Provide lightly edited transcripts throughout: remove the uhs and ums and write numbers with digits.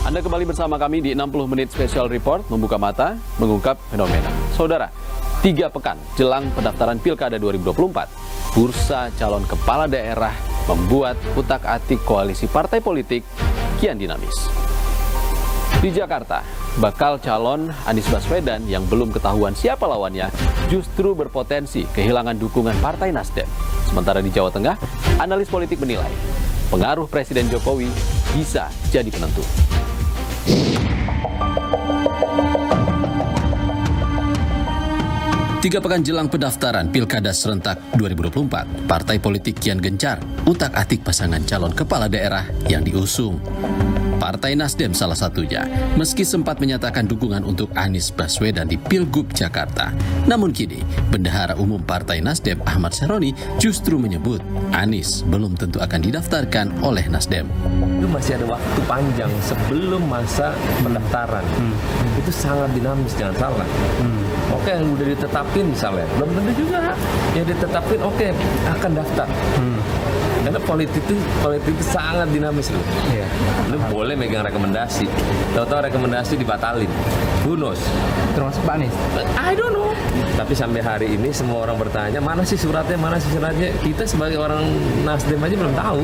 Anda kembali bersama kami di 60 Menit Special Report, membuka mata, mengungkap fenomena. Saudara, 3 pekan jelang pendaftaran Pilkada 2024, bursa calon kepala daerah membuat utak-atik koalisi partai politik kian dinamis. Di Jakarta, bakal calon Anies Baswedan yang belum ketahuan siapa lawannya justru berpotensi kehilangan dukungan Partai Nasdem. Sementara di Jawa Tengah, analis politik menilai pengaruh Presiden Jokowi bisa jadi penentu. Tiga pekan jelang pendaftaran Pilkada serentak 2024, partai politik kian gencar utak-atik pasangan calon kepala daerah yang diusung. Partai Nasdem salah satunya, meski sempat menyatakan dukungan untuk Anies Baswedan di Pilgub Jakarta. Namun kini, Bendahara Umum Partai Nasdem Ahmad Syaroni justru menyebut Anies belum tentu akan didaftarkan oleh Nasdem. Itu masih ada waktu panjang sebelum masa pendaftaran. Itu sangat dinamis, jangan salah. Oke, yang udah ditetapin misalnya, belum tentu juga yang ditetapin akan daftar. Karena politik itu sangat dinamis loh. Lu boleh megang rekomendasi, tahu-tahu rekomendasi dibatalin. Who knows? Termasuk Pak Anies? I don't know. Tapi sampai hari ini semua orang bertanya, mana sih suratnya? Kita sebagai orang Nasdem aja belum tahu.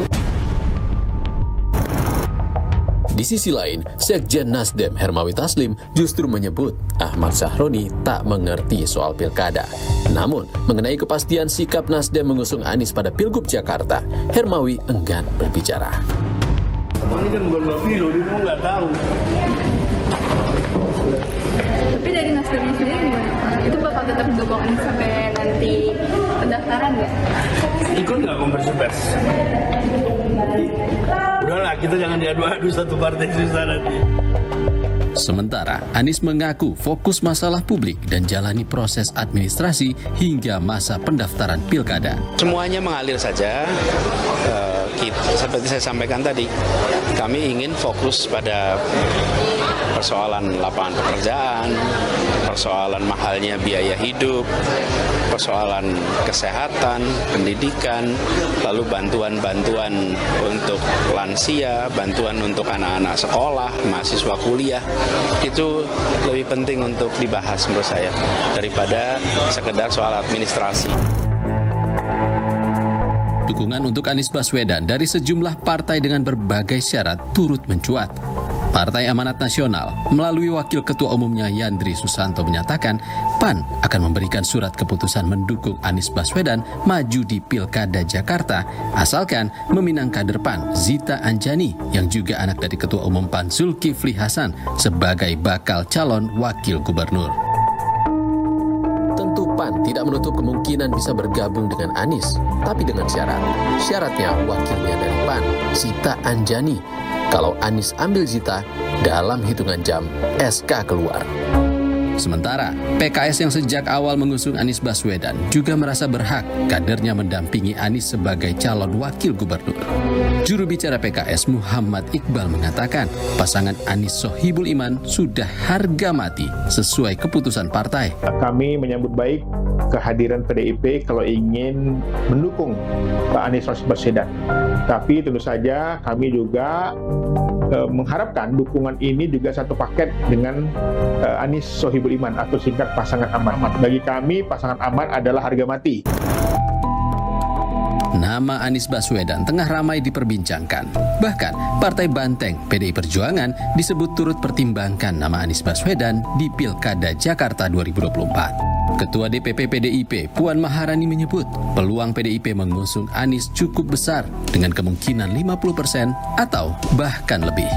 Di sisi lain, Sekjen Nasdem Hermawi Taslim justru menyebut Ahmad Syaroni tak mengerti soal pilkada. Namun, mengenai kepastian sikap Nasdem mengusung Anies pada Pilgub Jakarta, Hermawi enggan berbicara. Ini kan belum pilu, dia mau nggak tahu. Tapi dari Nasdemnya sendiri gimana? Itu bakal tetap dukung Anies sampai nanti pendaftaran nggak? Ikut nggak konversi pers? Udahlah, kita jangan diadu-adu satu partai susah nanti. Sementara, Anies mengaku fokus masalah publik dan jalani proses administrasi hingga masa pendaftaran pilkada. Semuanya mengalir saja. Seperti saya sampaikan tadi, kami ingin fokus pada persoalan lapangan pekerjaan, persoalan mahalnya biaya hidup, persoalan kesehatan, pendidikan, lalu bantuan-bantuan untuk lansia, bantuan untuk anak-anak sekolah, mahasiswa kuliah. Itu lebih penting untuk dibahas menurut saya daripada sekedar soal administrasi. Dukungan untuk Anies Baswedan dari sejumlah partai dengan berbagai syarat turut mencuat. Partai Amanat Nasional melalui Wakil Ketua Umumnya Yandri Susanto menyatakan PAN akan memberikan surat keputusan mendukung Anies Baswedan maju di Pilkada Jakarta asalkan meminang kader PAN Zita Anjani yang juga anak dari Ketua Umum PAN Zulkifli Hasan sebagai bakal calon wakil gubernur. Tentu PAN tidak menutup kemungkinan bisa bergabung dengan Anies, tapi dengan syarat. Syaratnya wakilnya dari PAN, Zita Anjani. Kalau Anies ambil Zita, dalam hitungan jam SK keluar. Sementara, PKS yang sejak awal mengusung Anies Baswedan juga merasa berhak kadernya mendampingi Anies sebagai calon wakil gubernur. Juru bicara PKS Muhammad Iqbal mengatakan pasangan Anies Sohibul Iman sudah harga mati sesuai keputusan partai. Kami menyambut baik kehadiran PDIP kalau ingin mendukung Pak Anies Baswedan. Tapi tentu saja kami juga mengharapkan dukungan ini juga satu paket dengan Anies Sohibul Iman atau singkat pasangan aman. Bagi kami pasangan aman adalah harga mati. Nama Anies Baswedan tengah ramai diperbincangkan. Bahkan Partai Banteng PDI Perjuangan disebut turut pertimbangkan nama Anies Baswedan di Pilkada Jakarta 2024. Ketua DPP PDIP Puan Maharani menyebut peluang PDIP mengusung Anies cukup besar dengan kemungkinan 50% atau bahkan lebih.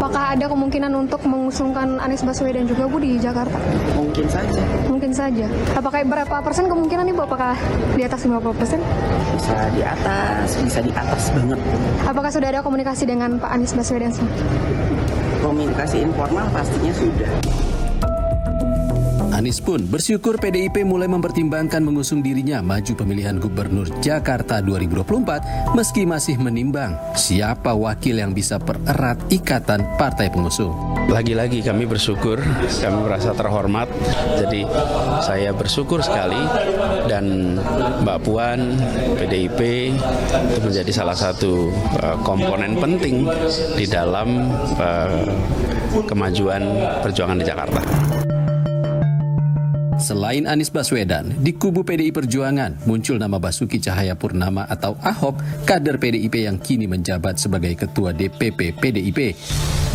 Apakah ada kemungkinan untuk mengusungkan Anies Baswedan juga Bu di Jakarta? Mungkin saja. Mungkin saja. Apakah berapa persen kemungkinan nih Bu? Apakah di atas 50%? Bisa di atas banget. Apakah sudah ada komunikasi dengan Pak Anies Baswedan? Komunikasi informal pastinya sudah. Anies pun bersyukur PDIP mulai mempertimbangkan mengusung dirinya maju pemilihan gubernur Jakarta 2024 meski masih menimbang siapa wakil yang bisa pererat ikatan partai pengusung. Lagi-lagi kami bersyukur, kami merasa terhormat. Jadi saya bersyukur sekali dan Mbak Puan, PDIP itu menjadi salah satu komponen penting di dalam kemajuan perjuangan di Jakarta. Selain Anies Baswedan, di kubu PDI Perjuangan muncul nama Basuki Cahayapurnama atau Ahok, kader PDIP yang kini menjabat sebagai Ketua DPP PDIP.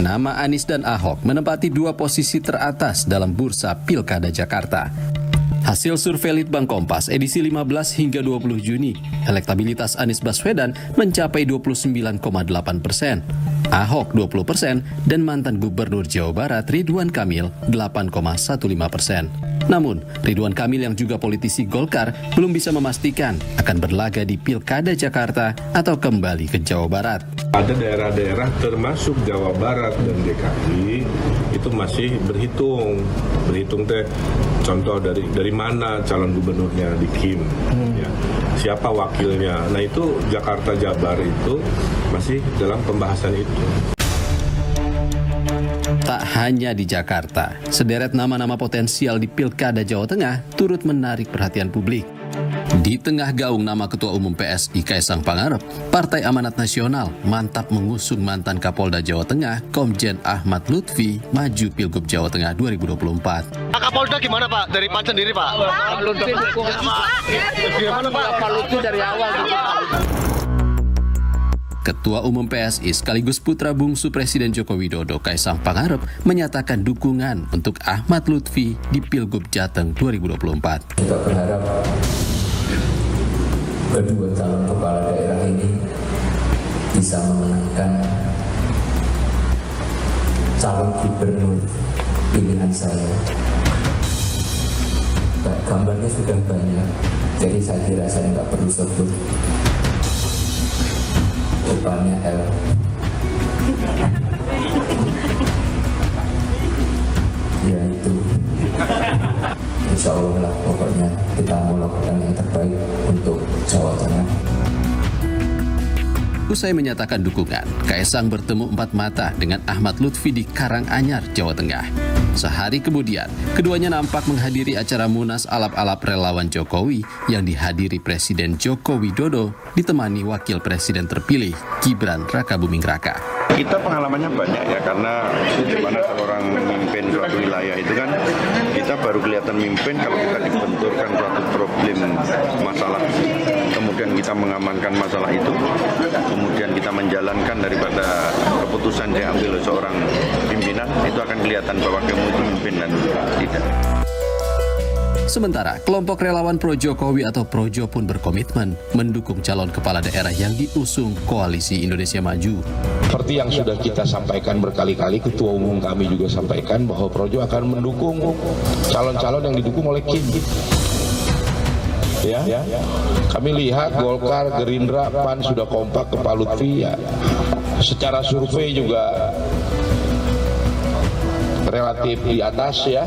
Nama Anies dan Ahok menempati dua posisi teratas dalam bursa Pilkada Jakarta. Hasil survei Litbang Kompas edisi 15 hingga 20 Juni, elektabilitas Anies Baswedan mencapai 29,8%, Ahok 20%, dan mantan Gubernur Jawa Barat Ridwan Kamil 8,15%. Namun, Ridwan Kamil yang juga politisi Golkar belum bisa memastikan akan berlaga di Pilkada Jakarta atau kembali ke Jawa Barat. Ada daerah-daerah termasuk Jawa Barat dan DKI itu masih berhitung teh contoh dari mana calon gubernurnya di Kim, ya, siapa wakilnya. Nah itu Jakarta Jabar itu masih dalam pembahasan itu. Tak hanya di Jakarta, sederet nama-nama potensial di Pilkada Jawa Tengah turut menarik perhatian publik. Di tengah gaung nama Ketua Umum PSI Kaisang Pangarep, Partai Amanat Nasional mantap mengusung mantan Kapolda Jawa Tengah Komjen Ahmad Lutfi maju Pilgub Jawa Tengah 2024. Pak Kapolda gimana Pak? Dari PAN sendiri Pak? Pak Lutfi gimana Pak? Pak Lutfi dari awal juga. Ketua Umum PSI sekaligus putra bungsu Presiden Joko Widodo Kaisang Pangarep menyatakan dukungan untuk Ahmad Lutfi di Pilgub Jateng 2024. Kita berharap kedua calon kepala daerah ini bisa memenangkan calon gubernur pilihan saya. Gambarnya sudah banyak, jadi saya kira saya nggak perlu sebut. Depannya L. Ya itu. Insya Allah lah pokoknya kita mau lakukan yang terbaik untuk Jawa Tengah. Usai menyatakan dukungan, Kaisang bertemu empat mata dengan Ahmad Lutfi di Karanganyar, Jawa Tengah. Sehari kemudian, keduanya nampak menghadiri acara Munas alap-alap relawan Jokowi yang dihadiri Presiden Joko Widodo ditemani Wakil Presiden terpilih Gibran Rakabuming Raka. Kita pengalamannya banyak ya, karena bagaimana seorang memimpin suatu wilayah itu kan kita baru kelihatan memimpin kalau kita dibenturkan suatu problem masalah, kemudian kita mengamankan masalah itu, kemudian kita menjalankan daripada keputusan yang diambil oleh seorang pimpinan, itu akan kelihatan bahwa kamu itu memimpin dan tidak. Sementara, kelompok relawan Pro Jokowi atau Projo pun berkomitmen mendukung calon kepala daerah yang diusung Koalisi Indonesia Maju. Seperti yang sudah kita sampaikan berkali-kali, Ketua Umum kami juga sampaikan bahwa Projo akan mendukung calon-calon yang didukung oleh Kim. Ya, kami lihat Golkar, Gerindra, PAN sudah kompak ke Pak Lutfi. Ya. Secara survei juga relatif di atas ya.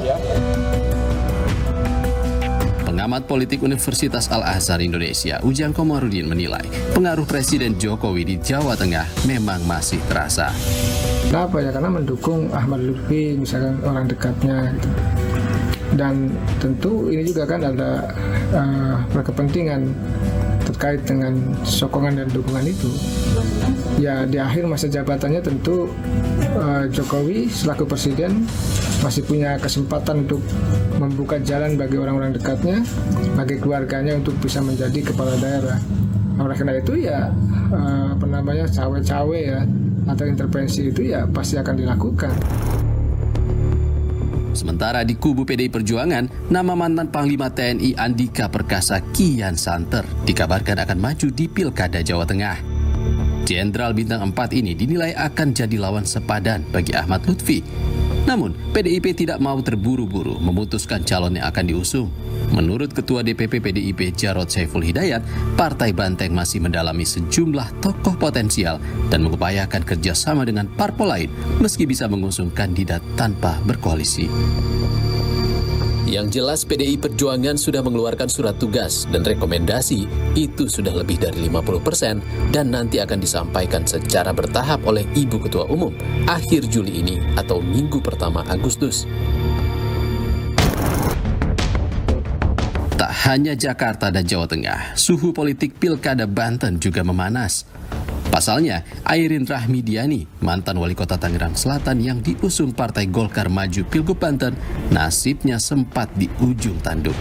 Pengamat politik Universitas Al-Azhar Indonesia, Ujang Komarudin menilai pengaruh Presiden Jokowi di Jawa Tengah memang masih terasa. Kenapa ya? Karena mendukung Ahmad Lutfi, misalkan orang dekatnya gitu. Dan tentu ini juga kan ada berkepentingan terkait dengan sokongan dan dukungan itu. Ya di akhir masa jabatannya tentu Jokowi selaku presiden masih punya kesempatan untuk membuka jalan bagi orang-orang dekatnya, bagi keluarganya untuk bisa menjadi kepala daerah. Oleh karena itu ya cawe-cawe ya atau intervensi itu ya pasti akan dilakukan. Sementara di kubu PDI Perjuangan, nama mantan Panglima TNI Andika Perkasa kian santer dikabarkan akan maju di Pilkada Jawa Tengah. Jenderal Bintang 4 ini dinilai akan jadi lawan sepadan bagi Ahmad Lutfi. Namun, PDIP tidak mau terburu-buru memutuskan calon yang akan diusung. Menurut Ketua DPP PDIP Jarod Saiful Hidayat, Partai Banteng masih mendalami sejumlah tokoh potensial dan mengupayakan kerjasama dengan parpol lain meski bisa mengusung kandidat tanpa berkoalisi. Yang jelas PDI Perjuangan sudah mengeluarkan surat tugas dan rekomendasi itu sudah lebih dari 50% dan nanti akan disampaikan secara bertahap oleh Ibu Ketua Umum akhir Juli ini atau minggu pertama Agustus. Tak hanya Jakarta dan Jawa Tengah, suhu politik Pilkada Banten juga memanas. Pasalnya, Airin Rahmidiani, mantan wali kota Tangerang Selatan yang diusung Partai Golkar Maju Pilgub Banten, nasibnya sempat di ujung tanduk.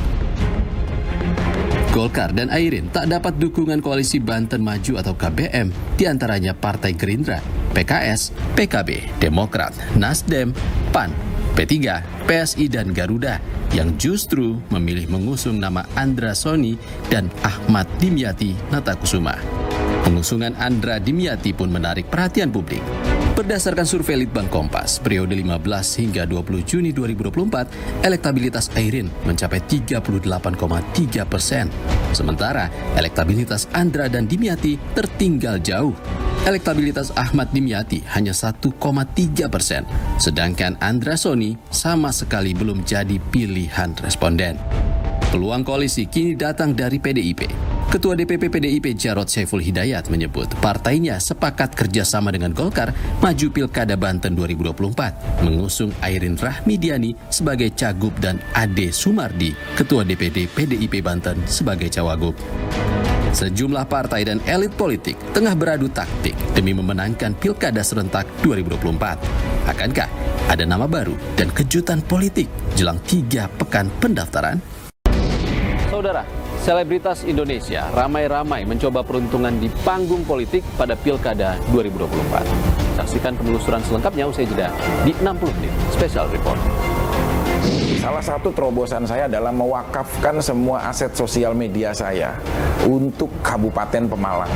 Golkar dan Airin tak dapat dukungan koalisi Banten Maju atau KBM, diantaranya Partai Gerindra, PKS, PKB, Demokrat, Nasdem, PAN, P3, PSI, dan Garuda yang justru memilih mengusung nama Andra Soni dan Ahmad Dimyati Natakusuma. Pengusungan Andra Dimyati pun menarik perhatian publik. Berdasarkan survei Litbang Kompas, periode 15 hingga 20 Juni 2024, elektabilitas Airin mencapai 38,3%. Sementara elektabilitas Andra dan Dimyati tertinggal jauh. Elektabilitas Ahmad Dimyati hanya 1,3%, sedangkan Andra Soni sama sekali belum jadi pilihan responden. Peluang koalisi kini datang dari PDIP. Ketua DPP PDIP Jarod Saiful Hidayat menyebut partainya sepakat kerjasama dengan Golkar maju Pilkada Banten 2024, mengusung Airin Rahmidiani sebagai Cagup dan Ade Sumardi, Ketua DPD PDIP Banten sebagai Cawagup. Sejumlah partai dan elit politik tengah beradu taktik demi memenangkan Pilkada serentak 2024. Akankah ada nama baru dan kejutan politik jelang 3 pekan pendaftaran? Saudara, selebritas Indonesia ramai-ramai mencoba peruntungan di panggung politik pada Pilkada 2024. Saksikan penelusuran selengkapnya usai jeda di 60 menit Special Report. Salah satu terobosan saya adalah mewakafkan semua aset sosial media saya untuk Kabupaten Pemalang.